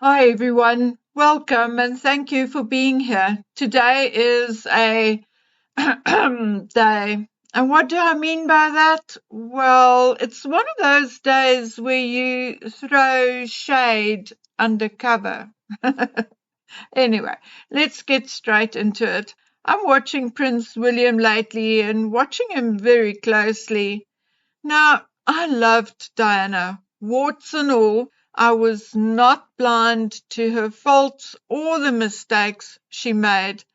Hi everyone, welcome and thank you for being here. Today is a day. And what do I mean by that? Well, it's one of those days where you throw shade under cover. Anyway, let's get straight into it. I'm watching Prince William lately and watching him very closely. Now, I loved Diana, warts and all. I was not blind to her faults or the mistakes she made,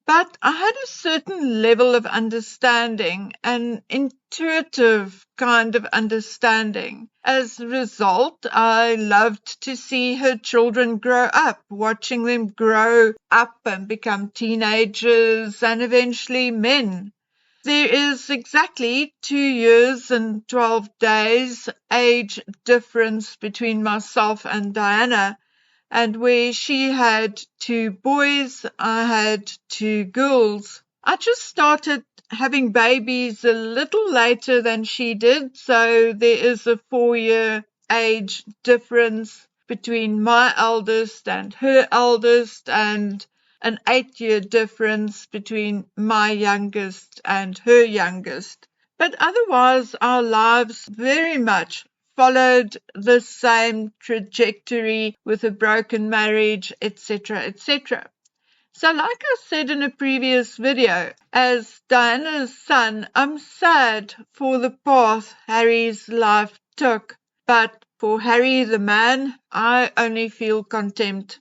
but I had a certain level of understanding, an intuitive kind of understanding. As a result, I loved to see her children grow up, watching them grow up and become teenagers and eventually men. There is exactly 2 years and 12 days age difference between myself and Diana, and where she had 2 boys, I had 2 girls. I just started having babies a little later than she did, so there is a 4-year age difference between my eldest and her eldest, and an 8-year difference between my youngest and her youngest. But otherwise, our lives very much followed the same trajectory with a broken marriage, etc., etc. So like I said in a previous video, as Diana's son, I'm sad for the path Harry's life took, but for Harry the man, I only feel contempt.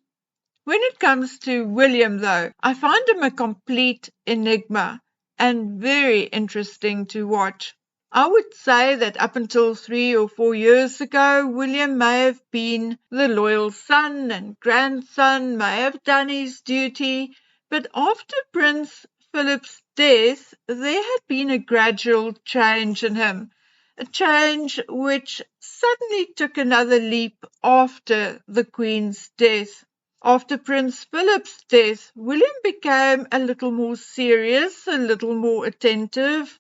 When it comes to William, though, I find him a complete enigma and very interesting to watch. I would say that up until 3 or 4 years ago, William may have been the loyal son and grandson, may have done his duty, but after Prince Philip's death, there had been a gradual change in him, a change which suddenly took another leap after the Queen's death. After Prince Philip's death, William became a little more serious, a little more attentive,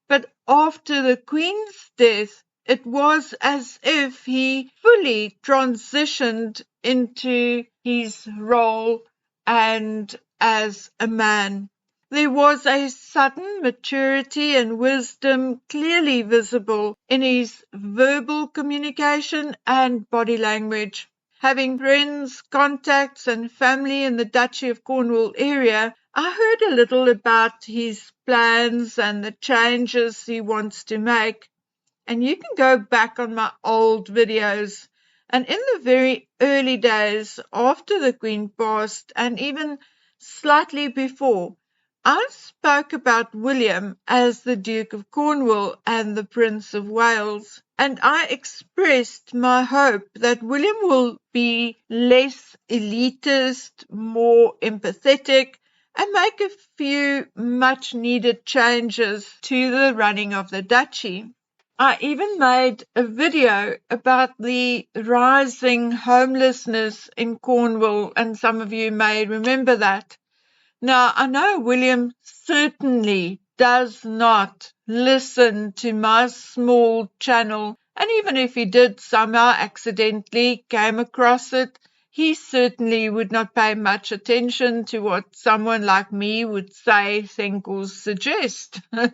but after the Queen's death, it was as if he fully transitioned into his role and as a man. There was a sudden maturity and wisdom clearly visible in his verbal communication and body language. Having friends, contacts, and family in the Duchy of Cornwall area, I heard a little about his plans and the changes he wants to make. And you can go back on my old videos. And in the very early days after the Queen passed, and even slightly before, I spoke about William as the Duke of Cornwall and the Prince of Wales, and I expressed my hope that William will be less elitist, more empathetic, and make a few much-needed changes to the running of the duchy. I even made a video about the rising homelessness in Cornwall, and some of you may remember that. Now, I know William certainly does not listen to my small channel, and even if he did somehow accidentally came across it, he certainly would not pay much attention to what someone like me would say, think, or suggest. Now,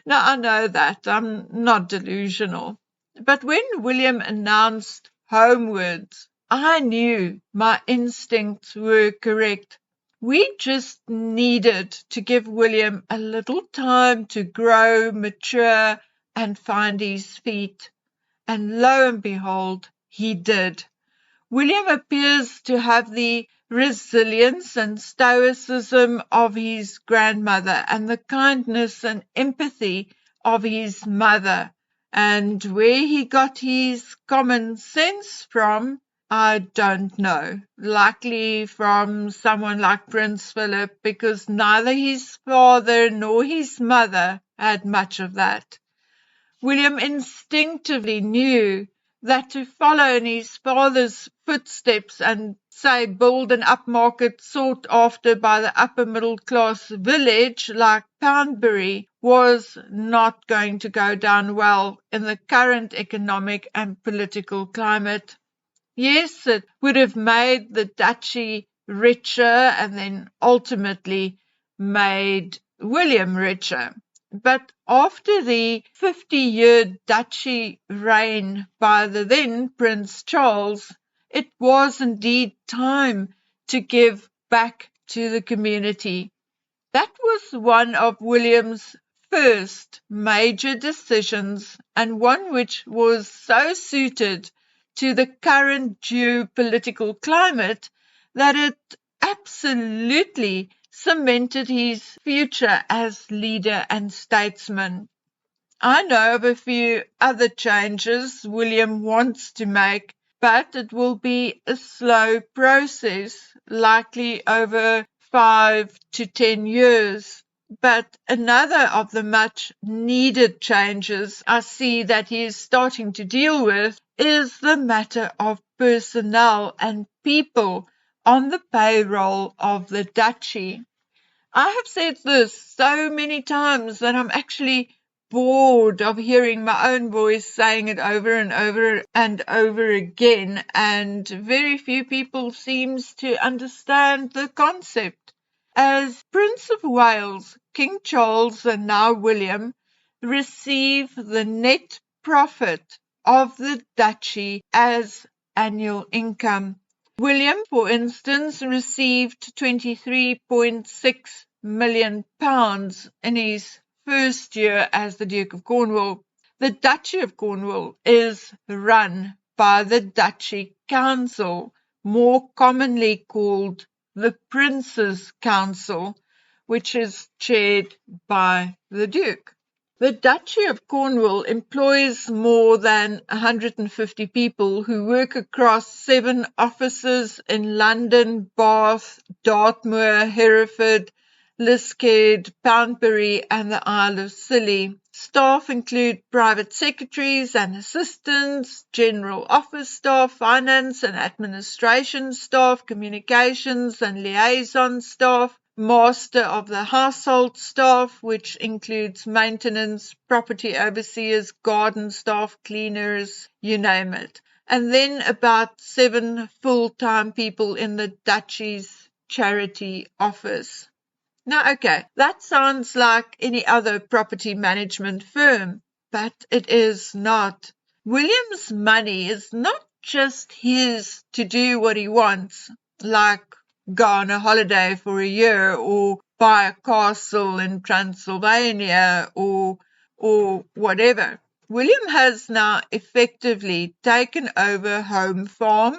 I know that. I'm not delusional. But when William announced homewards, I knew my instincts were correct. We just needed to give William a little time to grow, mature, and find his feet. And lo and behold, he did. William appears to have the resilience and stoicism of his grandmother and the kindness and empathy of his mother. And where he got his common sense from, I don't know. Likely from someone like Prince Philip, because neither his father nor his mother had much of that. William instinctively knew that to follow in his father's footsteps and, say, build an upmarket sought after by the upper middle class village like Poundbury was not going to go down well in the current economic and political climate. Yes, it would have made the duchy richer and then ultimately made William richer. But after the 50-year duchy reign by the then Prince Charles, it was indeed time to give back to the community. That was one of William's first major decisions, and one which was so suited to the current geopolitical climate that it absolutely cemented his future as leader and statesman. I know of a few other changes William wants to make, but it will be a slow process, likely over 5 to 10 years. But another of the much needed changes I see that he is starting to deal with is the matter of personnel and people on the payroll of the duchy. I have said this so many times that I'm actually bored of hearing my own voice saying it over and over and over again, and very few people seems to understand the concept. As Prince of Wales, King Charles and now William receive the net profit of the duchy as annual income. William, for instance, received £23.6 million in his first year as the Duke of Cornwall. The Duchy of Cornwall is run by the Duchy Council, more commonly called the Prince's Council, which is chaired by the Duke. The Duchy of Cornwall employs more than 150 people who work across 7 offices in London, Bath, Dartmoor, Hereford, Liskeard, Poundbury and the Isle of Scilly. Staff include private secretaries and assistants, general office staff, finance and administration staff, communications and liaison staff, master of the household staff, which includes maintenance, property overseers, garden staff, cleaners, you name it. And then about 7 full-time people in the Duchy's charity office. Now, okay, that sounds like any other property management firm, but it is not. William's money is not just his to do what he wants, like go on a holiday for a year or buy a castle in Transylvania or whatever. William has now effectively taken over Home Farm,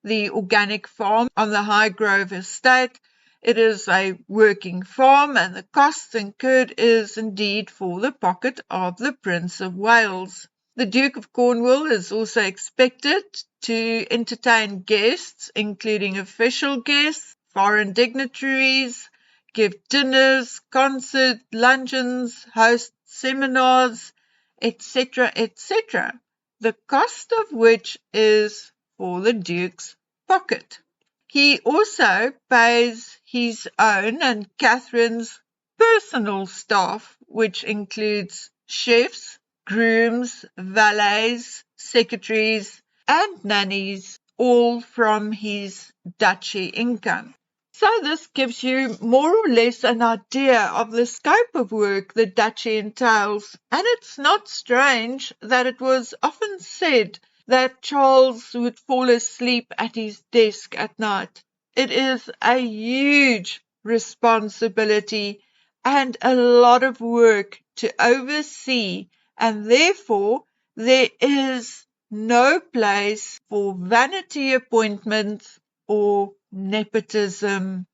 the organic farm on the Highgrove estate. It is a working farm, and the cost incurred is indeed for the pocket of the Prince of Wales. The Duke of Cornwall is also expected to entertain guests, including official guests, foreign dignitaries, give dinners, concerts, luncheons, host seminars, etc., etc., the cost of which is for the Duke's pocket. He also pays his own and Catherine's personal staff, which includes chefs, grooms, valets, secretaries, and nannies, all from his duchy income. So this gives you more or less an idea of the scope of work the duchy entails, and it's not strange that it was often said that Charles would fall asleep at his desk at night. It is a huge responsibility and a lot of work to oversee, and therefore there is no place for vanity appointments or nepotism.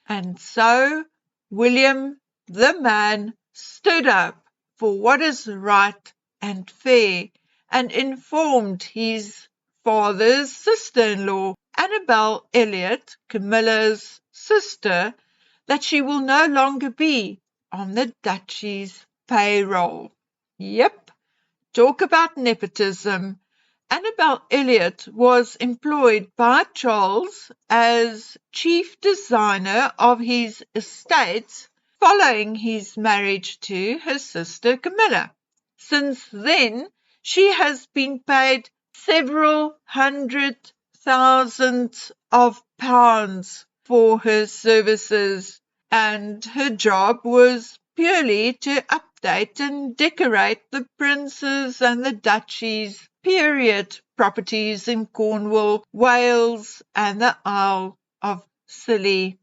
And so William the man stood up for what is right and fair, and informed his father's sister-in-law, Annabelle Elliot, Camilla's sister, that she will no longer be on the duchy's payroll. Yep, talk about nepotism. Annabelle Elliot was employed by Charles as chief designer of his estates following his marriage to her sister Camilla. Since then, she has been paid several thousands of pounds for her services, and her job was purely to update and decorate the prince's and the duchy's period properties in Cornwall, Wales, and the Isle of Scilly.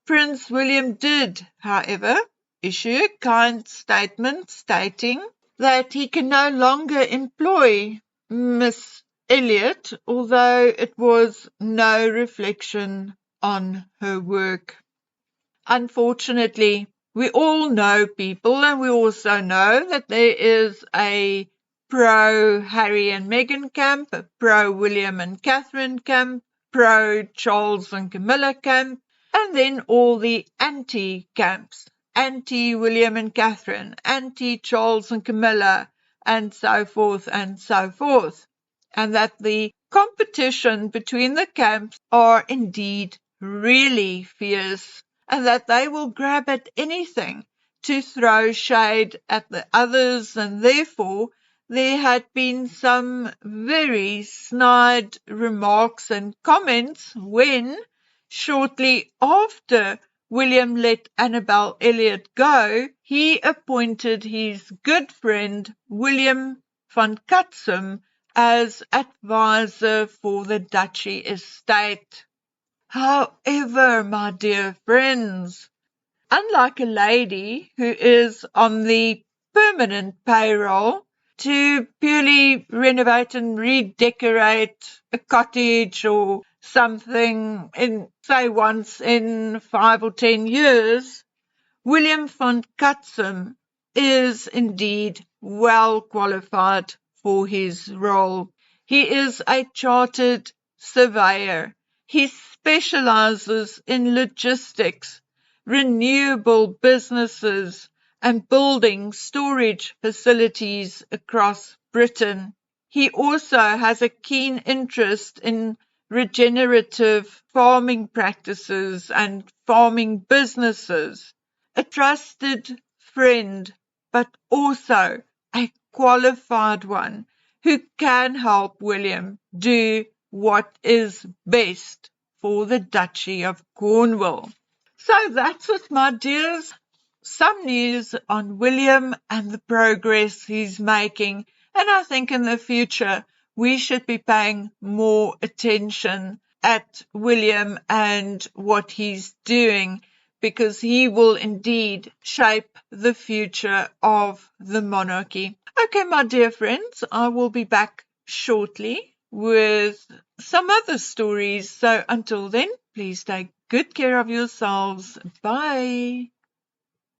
Prince William did, however, issue a kind statement stating that he can no longer employ Miss Elliot, although it was no reflection on her work. Unfortunately, we all know people, and we also know that there is a pro-Harry and Meghan camp, a pro-William and Catherine camp, pro-Charles and Camilla camp, and then all the anti-camps, anti-William and Catherine, anti-Charles and Camilla, and so forth and so forth. And that the competition between the camps are indeed really fierce, and that they will grab at anything to throw shade at the others, and therefore there had been some very snide remarks and comments when, shortly after William let Annabelle Elliot go, he appointed his good friend William van Cutsum as advisor for the duchy estate. However, my dear friends, unlike a lady who is on the permanent payroll to purely renovate and redecorate a cottage or something in, say, once in 5 or 10 years, William van Cutsum is indeed well qualified for his role. He is a chartered surveyor. He specializes in logistics, renewable businesses, and building storage facilities across Britain. He also has a keen interest in regenerative farming practices and farming businesses. A trusted friend, but also a qualified one who can help William do what is best for the Duchy of Cornwall. So that's it, my dears. Some news on William and the progress he's making. And I think in the future we should be paying more attention at William and what he's doing, because he will indeed shape the future of the monarchy. Okay, my dear friends, I will be back shortly with some other stories. So until then, please take good care of yourselves. Bye.